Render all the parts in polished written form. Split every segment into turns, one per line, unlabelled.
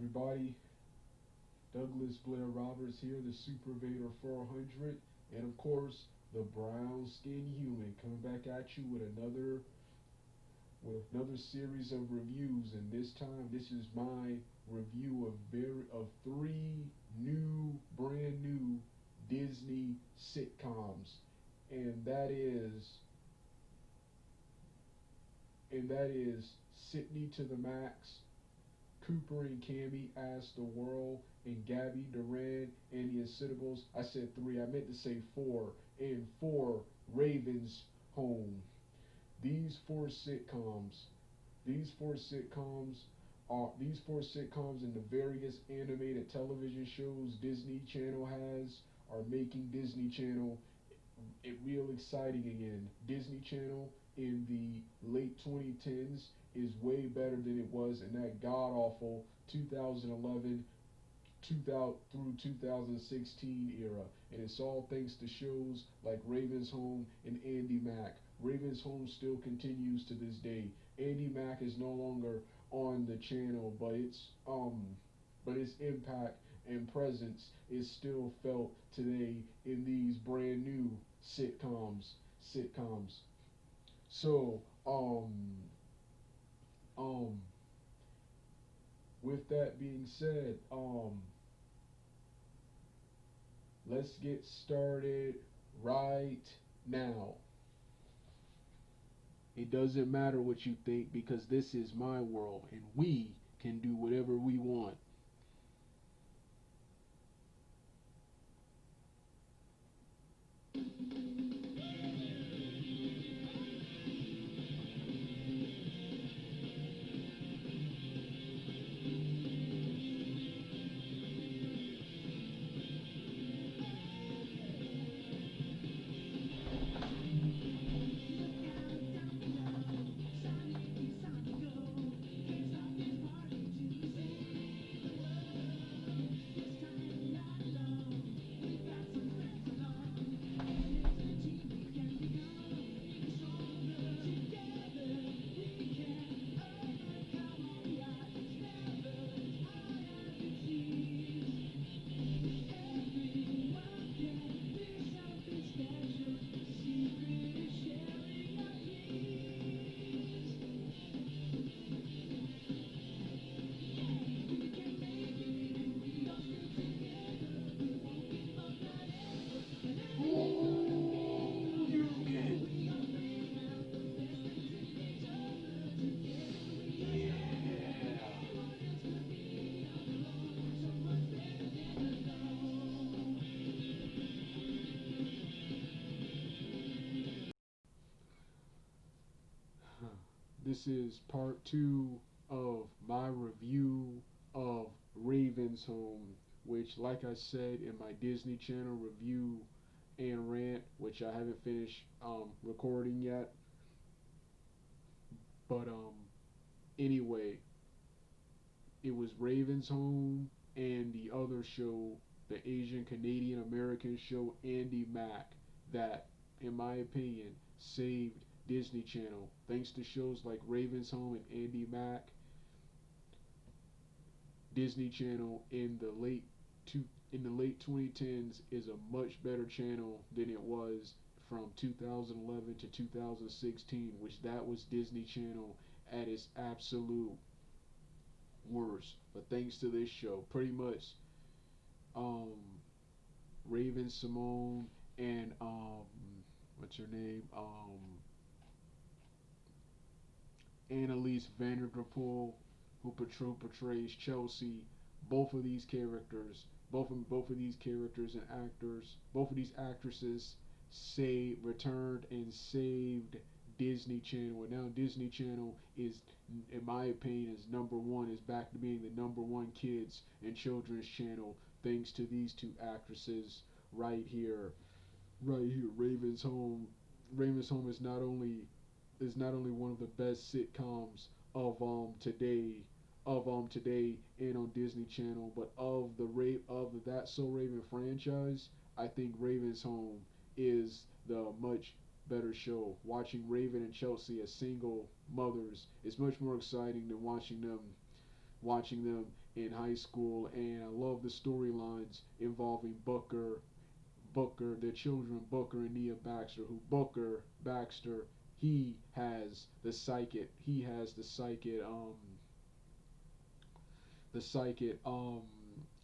everybody? Douglas Blair Roberts here, the Super Vader 400, and of course, the brown skinned human coming back at you with another series of reviews. And this time, this is my review of three brand new Disney sitcoms, and that is Sydney to the Max, Cooper and Cammy Ask the World, and Gabby Duran and the Incitables. I said three, I meant to say four, and four Ravens Home. These four sitcoms, these four sitcoms these four sitcoms and the various animated television shows Disney Channel has are making Disney Channel real exciting again. Disney Channel in the late 2010s is way better than it was in that god awful 2011 2000 through 2016 era, and it's all thanks to shows like Ravens Home and Andy Mack. Ravens Home still continues to this day. Andy Mack is no longer on the channel, but its impact and presence is still felt today in these brand new sitcoms. So, um, with that being said, let's get started right now. It doesn't matter what you think because this is my world and we can do whatever we want. This is part two of my review of Raven's Home, which, like I said in my Disney Channel review and rant, which I haven't finished recording yet. But anyway, it was Raven's Home and the other show, the Asian Canadian American show Andy Mack, that, in my opinion, saved Disney Channel. Thanks to shows like Raven's Home and Andy Mack, Disney Channel in the late 2010s is a much better channel than it was from 2011 to 2016, which that was Disney Channel at its absolute worst. But thanks to this show, pretty much, um, Raven Simone and what's her name, Annalise Vanderpool, who portrays Chelsea. Both of these characters, both of these characters and actors, both of these actresses, returned and saved Disney Channel. And now Disney Channel is, in my opinion, is number one. Is back to being the number one kids and children's channel, thanks to these two actresses right here, right here. Raven's Home. Raven's Home is not only one of the best sitcoms of today and on Disney Channel, but of the That So Raven franchise, I think Raven's Home is the much better show. Watching Raven and Chelsea as single mothers is much more exciting than watching them watching them in high school, and I love the storylines involving Booker, their children, Booker and Nia Baxter. Who Booker Baxter, he has the psychic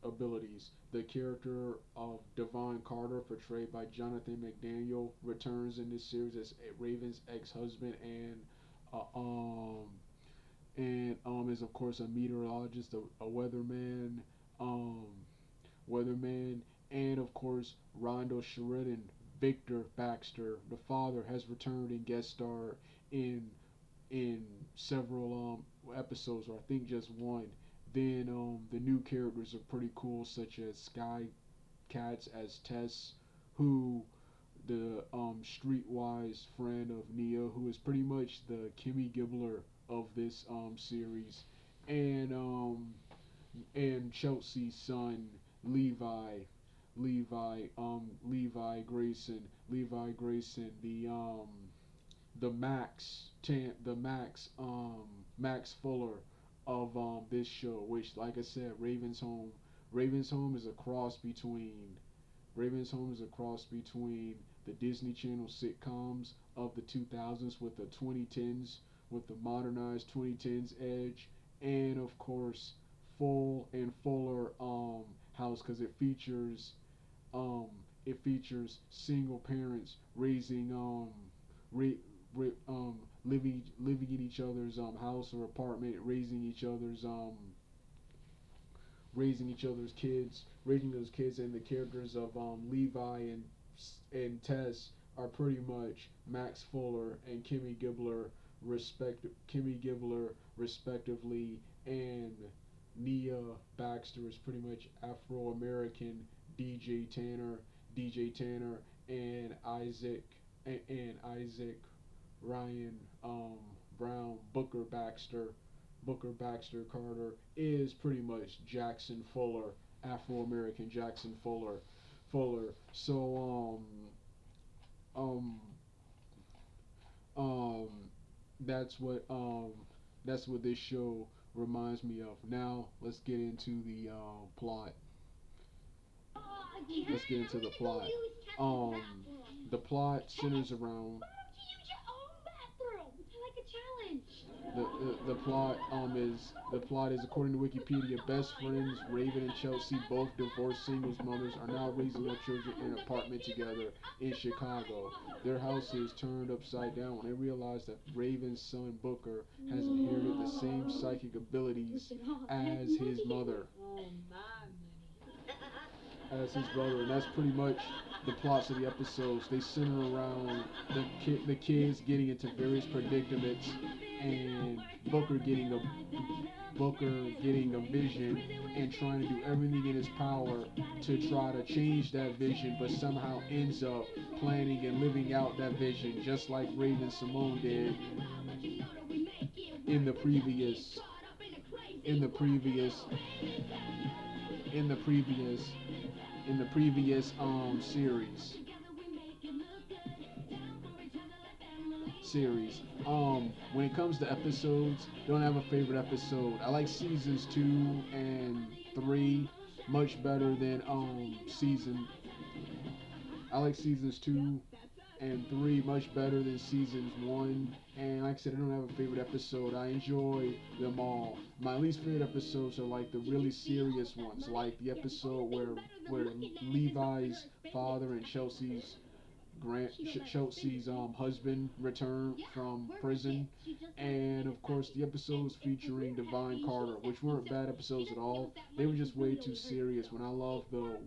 abilities. The character of Devon Carter, portrayed by Jonathan McDaniel, returns in this series as Raven's ex-husband is of course a meteorologist, a um, weatherman, and of course Rondo Sheridan, Victor Baxter, the father, has returned and guest starred in in several episodes, or I think just one. Then the new characters are pretty cool, such as Sky Katz as Tess, who the streetwise friend of Nia, who is pretty much the Kimmy Gibbler of this series, and um, and Chelsea's son Levi, Levi Grayson, Max Fuller of this show, which, like I said, Raven's Home is a cross between the Disney Channel sitcoms of the 2000s with the 2010s, with the modernized 2010s edge, and of course Fuller House, because um it features single parents ra- living in each other's house or apartment, raising those kids, and the characters of Levi and Tess are pretty much Max Fuller and Kimmy Gibbler respectively, and Nia Baxter is pretty much Afro American DJ Tanner, DJ Tanner, and Isaac Ryan Brown, Booker Baxter Carter is pretty much Jackson Fuller, Afro American Jackson Fuller. So um um that's what this show reminds me of. Now let's get into the plot. Let's get into the plot. Um, the plot centers around the plot is, according to Wikipedia, best friends Raven and Chelsea, both divorced singles mothers, are now raising their children in an apartment together in Chicago. Their house is turned upside down when they realize that Raven's son Booker has inherited the same psychic abilities as his mother. As his brother, and that's pretty much the plots of the episodes. They center around the kids getting into various predicaments, and Booker getting a vision and trying to do everything in his power to try to change that vision, but somehow ends up planning and living out that vision, just like Raven Simone did in the previous in the previous in the previous series. When it comes to episodes, don't have a favorite episode. I like seasons 2 and 3 much better than season. I like seasons 2 and 3 much better than seasons 1. And like I said, I don't have a favorite episode. I enjoy them all. My least favorite episodes are like the really serious ones, like the episode where Levi's father and Chelsea's husband returned from prison, and of course the episodes featuring Divine Carter, which weren't bad episodes at all. They were just way too serious. When I love the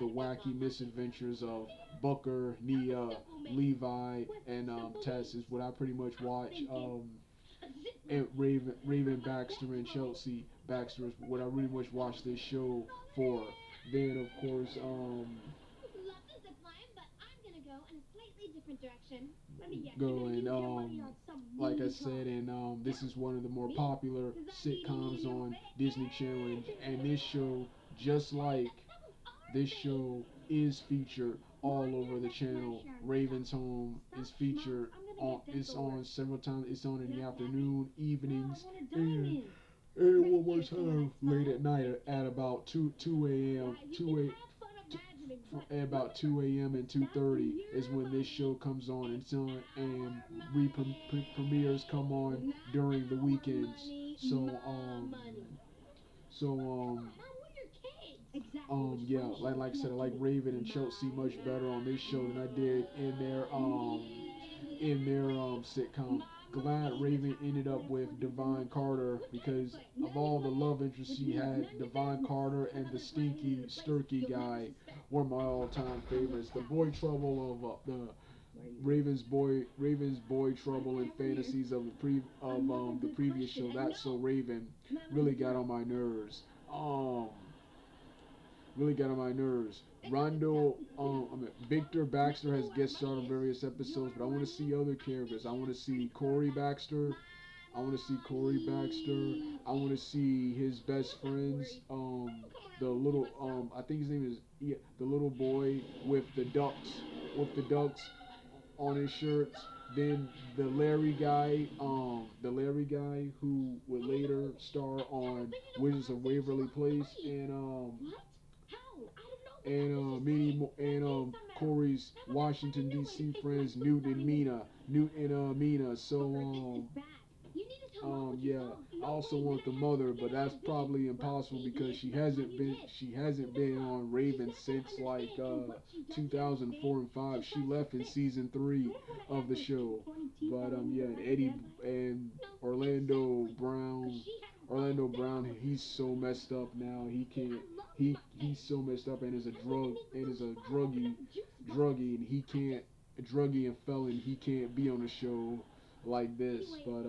wacky misadventures of Booker, Nia, Levi, and Tess is what I pretty much watch. And Raven Baxter and Chelsea Baxter is what I really much watch this show for. Then of course going like I said, and this is one of the more popular sitcoms on Disney Channel, and just like this show is featured all over the channel. Raven's Home is featured on. It's on several times. It's on in the afternoon, evenings, and And one more time, late at night at about 2 a.m. 2 a. At about 2 a.m. and 2:30 is when this show comes on, and premieres come on during the weekends. So yeah, like I said, I like Raven and Chelsea much better on this show than I did in their sitcom. Glad Raven ended up with Divine Carter because of all the love interests she had, Divine Carter and the stinky, sturky guy were my all-time favorites. The boy trouble of the Raven's boy trouble and fantasies of the previous show. That's So Raven really got on my nerves. Um, really got on my nerves. Victor Baxter has guest starred on various episodes, but I want to see other characters. I want to see Corey Baxter. I want to see Corey Baxter. I want to see his best friends. The little I think his name is, yeah, the little boy with the ducks on his shirts. Then the Larry guy who would later star on Wizards of Waverly Place, and Corey's Washington D.C. friends Newt and Mina. Yeah, I also want the mother, but that's probably impossible because she hasn't been on Raven since like 2004 and 5. She left in season 3 of the show. But yeah, and Eddie and Orlando Brown. Orlando Brown, he's so messed up now. He can't. He's so messed up and is a druggie, and he can't, a druggie and felon. He can't be on a show like this. But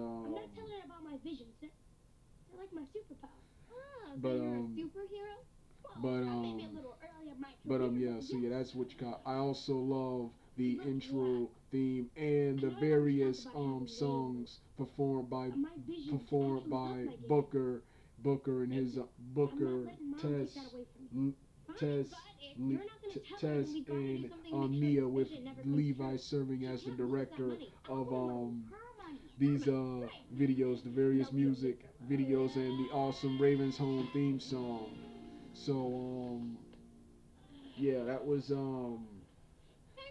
but but yeah. So yeah, that's what you got. I also love the intro theme and the various songs performed by Booker and his Booker, Tess, Tess, Tess, and Mia, with Levi serving as the director of these videos, the various music videos, and the awesome Ravens Home theme song. So yeah,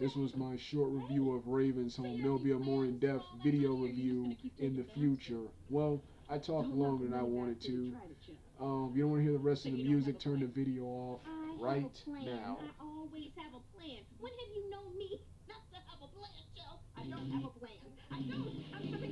this was my short review of Ravens Home. There'll be a more in-depth video review in the future. Well, I talked longer than I wanted to. If you don't want to hear the rest of the music, turn the video off right now. I always have a plan. When have you known me not to have a plan, Joe? I don't have a plan. I don't. I'm